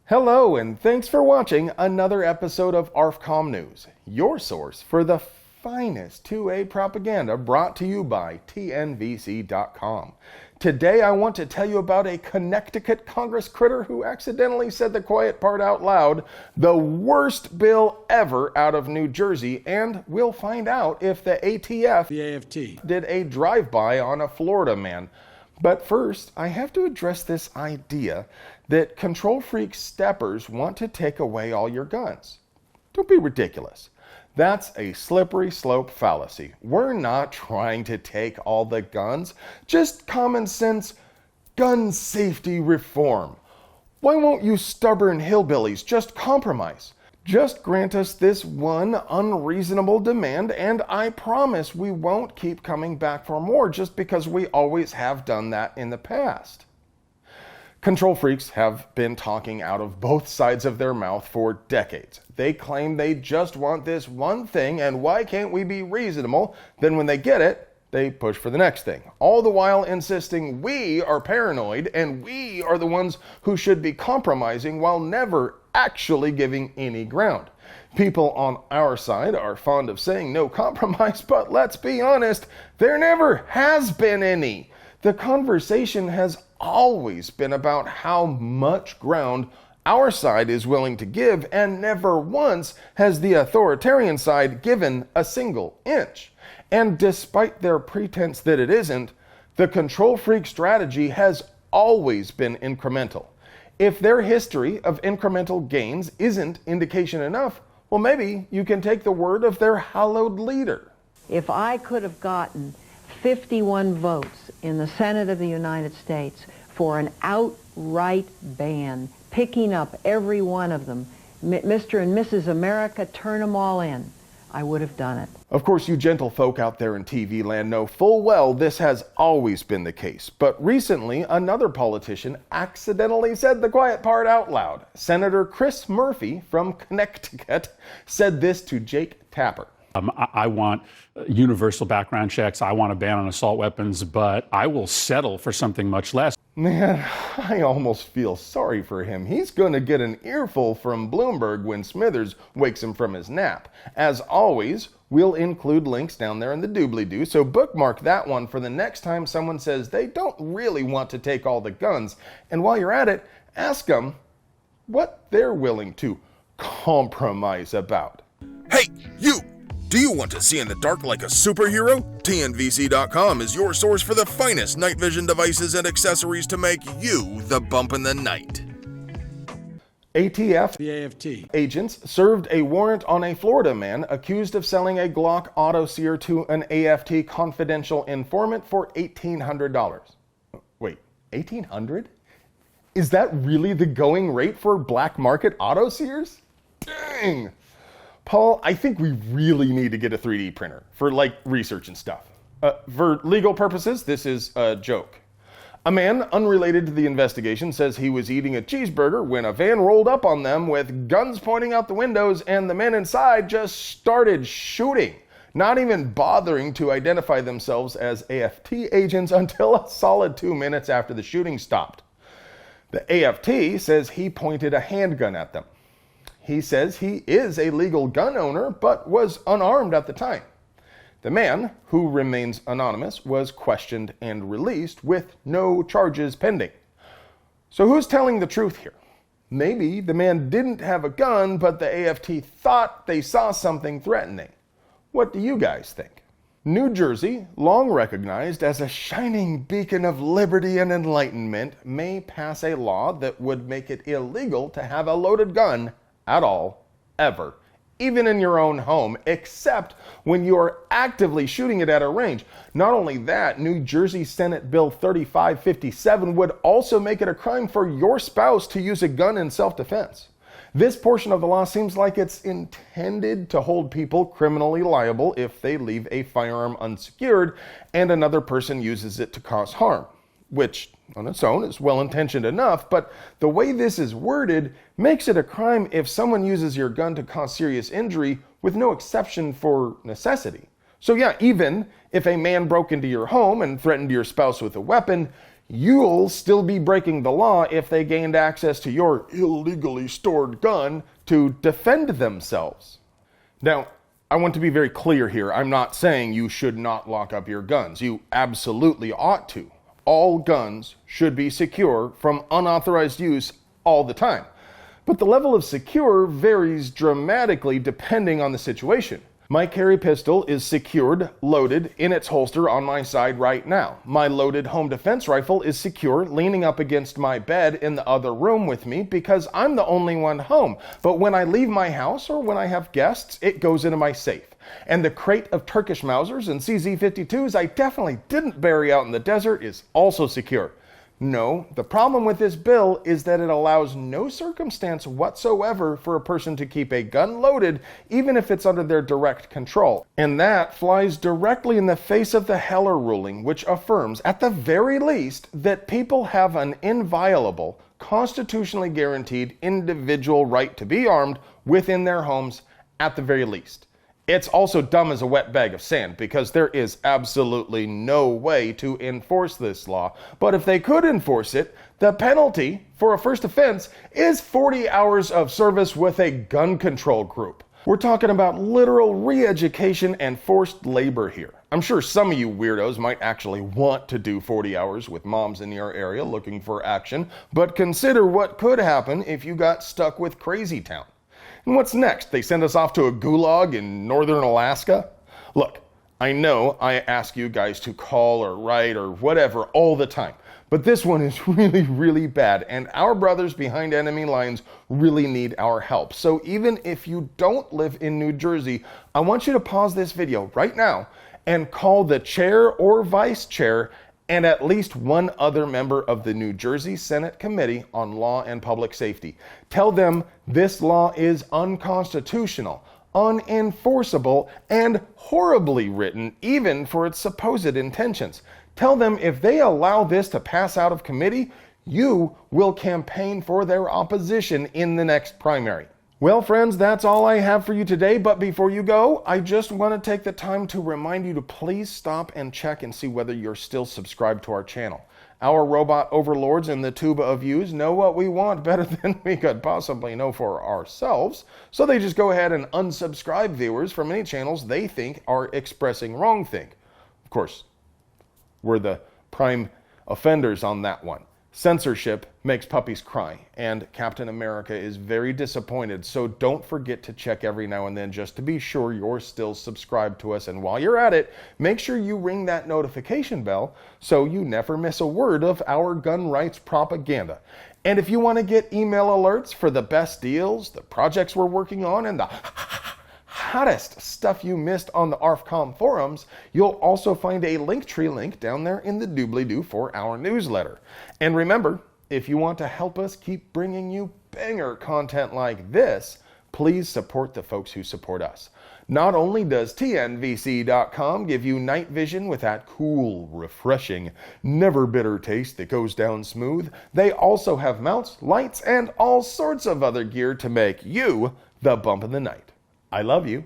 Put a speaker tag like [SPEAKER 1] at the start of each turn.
[SPEAKER 1] Hello, and thanks for watching another episode of ARFCOM News, your source for the finest 2A propaganda brought to you by TNVC.com. Today I want to tell you about a Connecticut Congress critter who accidentally said the quiet part out loud, the worst bill ever out of New Jersey, and we'll find out if the AFT did a drive-by on a Florida man. But first, I have to address this idea that control freak steppers want to take away all your guns. Don't be ridiculous. That's a slippery slope fallacy. We're not trying to take all the guns, just common sense gun safety reform. Why won't you stubborn hillbillies just compromise? Just grant us this one unreasonable demand, and I promise we won't keep coming back for more just because we always have done that in the past. Control freaks have been talking out of both sides of their mouth for decades. They claim they just want this one thing, and why can't we be reasonable? Then when they get it, they push for the next thing, all the while insisting we are paranoid and we are the ones who should be compromising while never actually giving any ground. People on our side are fond of saying no compromise, but let's be honest, there never has been any. The conversation has always been about how much ground our side is willing to give, and never once has the authoritarian side given a single inch. And despite their pretense that it isn't, the control freak strategy has always been incremental. If their history of incremental gains isn't indication enough, well, maybe you can take the word of their hallowed leader.
[SPEAKER 2] If I could have gotten 51 votes in the Senate of the United States for an outright ban, picking up every one of them, Mr. and Mrs. America, turn them all in, I would have done it.
[SPEAKER 1] Of course, you gentle folk out there in TV land know full well this has always been the case. But recently, another politician accidentally said the quiet part out loud. Senator Chris Murphy from Connecticut said this to Jake Tapper.
[SPEAKER 3] I want universal background checks. I want a ban on assault weapons, but I will settle for something much less.
[SPEAKER 1] Man, I almost feel sorry for him. He's going to get an earful from Bloomberg when Smithers wakes him from his nap. As always, we'll include links down there in the doobly-doo, so bookmark that one for the next time someone says they don't really want to take all the guns. And while you're at it, ask them what they're willing to compromise about.
[SPEAKER 4] Hey, you! Do you want to see in the dark like a superhero? TNVC.com is your source for the finest night vision devices and accessories to make you the bump in the night.
[SPEAKER 1] AFT agents served a warrant on a Florida man accused of selling a Glock auto sear to an AFT confidential informant for $1,800. Wait, $1,800? Is that really the going rate for black market auto sears? Dang! Paul, I think we really need to get a 3D printer for research and stuff. For legal purposes, this is a joke. A man unrelated to the investigation says he was eating a cheeseburger when a van rolled up on them with guns pointing out the windows, and the men inside just started shooting, not even bothering to identify themselves as AFT agents until a solid 2 minutes after the shooting stopped. The AFT says he pointed a handgun at them. He says he is a legal gun owner, but was unarmed at the time. The man, who remains anonymous, was questioned and released with no charges pending. So who's telling the truth here? Maybe the man didn't have a gun, but the AFT thought they saw something threatening. What do you guys think? New Jersey, long recognized as a shining beacon of liberty and enlightenment, may pass a law that would make it illegal to have a loaded gun at all, ever, even in your own home, except when you are actively shooting it at a range. Not only that, New Jersey Senate Bill 3557 would also make it a crime for your spouse to use a gun in self-defense. This portion of the law seems like it's intended to hold people criminally liable if they leave a firearm unsecured and another person uses it to cause harm, which on its own is well-intentioned enough, but the way this is worded makes it a crime if someone uses your gun to cause serious injury with no exception for necessity. So yeah, even if a man broke into your home and threatened your spouse with a weapon, you'll still be breaking the law if they gained access to your illegally stored gun to defend themselves. Now, I want to be very clear here. I'm not saying you should not lock up your guns. You absolutely ought to. All guns should be secure from unauthorized use all the time. But the level of secure varies dramatically depending on the situation. My carry pistol is secured, loaded, in its holster on my side right now. My loaded home defense rifle is secure, leaning up against my bed in the other room with me because I'm the only one home. But when I leave my house or when I have guests, it goes into my safe. And the crate of Turkish Mausers and CZ52s I definitely didn't bury out in the desert is also secure. No, the problem with this bill is that it allows no circumstance whatsoever for a person to keep a gun loaded, even if it's under their direct control. And that flies directly in the face of the Heller ruling, which affirms, at the very least, that people have an inviolable, constitutionally guaranteed individual right to be armed within their homes at the very least. It's also dumb as a wet bag of sand because there is absolutely no way to enforce this law. But if they could enforce it, the penalty for a first offense is 40 hours of service with a gun control group. We're talking about literal re-education and forced labor here. I'm sure some of you weirdos might actually want to do 40 hours with moms in your area looking for action, but consider what could happen if you got stuck with Crazy Town. And what's next? They send us off to a gulag in northern Alaska? Look, I know I ask you guys to call or write or whatever all the time, but this one is really, really bad, and our brothers behind enemy lines really need our help. So even if you don't live in New Jersey, I want you to pause this video right now and call the chair or vice chair and at least one other member of the New Jersey Senate Committee on Law and Public Safety. Tell them this law is unconstitutional, unenforceable, and horribly written, even for its supposed intentions. Tell them if they allow this to pass out of committee, you will campaign for their opposition in the next primary. Well, friends, that's all I have for you today, but before you go, I just want to take the time to remind you to please stop and check and see whether you're still subscribed to our channel. Our robot overlords in the tuba of yous know what we want better than we could possibly know for ourselves, so they just go ahead and unsubscribe viewers from any channels they think are expressing wrongthink. Of course, we're the prime offenders on that one. Censorship makes puppies cry, and Captain America is very disappointed, so don't forget to check every now and then just to be sure you're still subscribed to us. And while you're at it, make sure you ring that notification bell so you never miss a word of our gun rights propaganda. And if you want to get email alerts for the best deals, the projects we're working on, and the hottest stuff you missed on the ARFCOM forums, you'll also find a Linktree link down there in the doobly-doo for our newsletter. And remember, if you want to help us keep bringing you banger content like this, please support the folks who support us. Not only does TNVC.com give you night vision with that cool, refreshing, never bitter taste that goes down smooth, they also have mounts, lights, and all sorts of other gear to make you the bump in the night. I love you.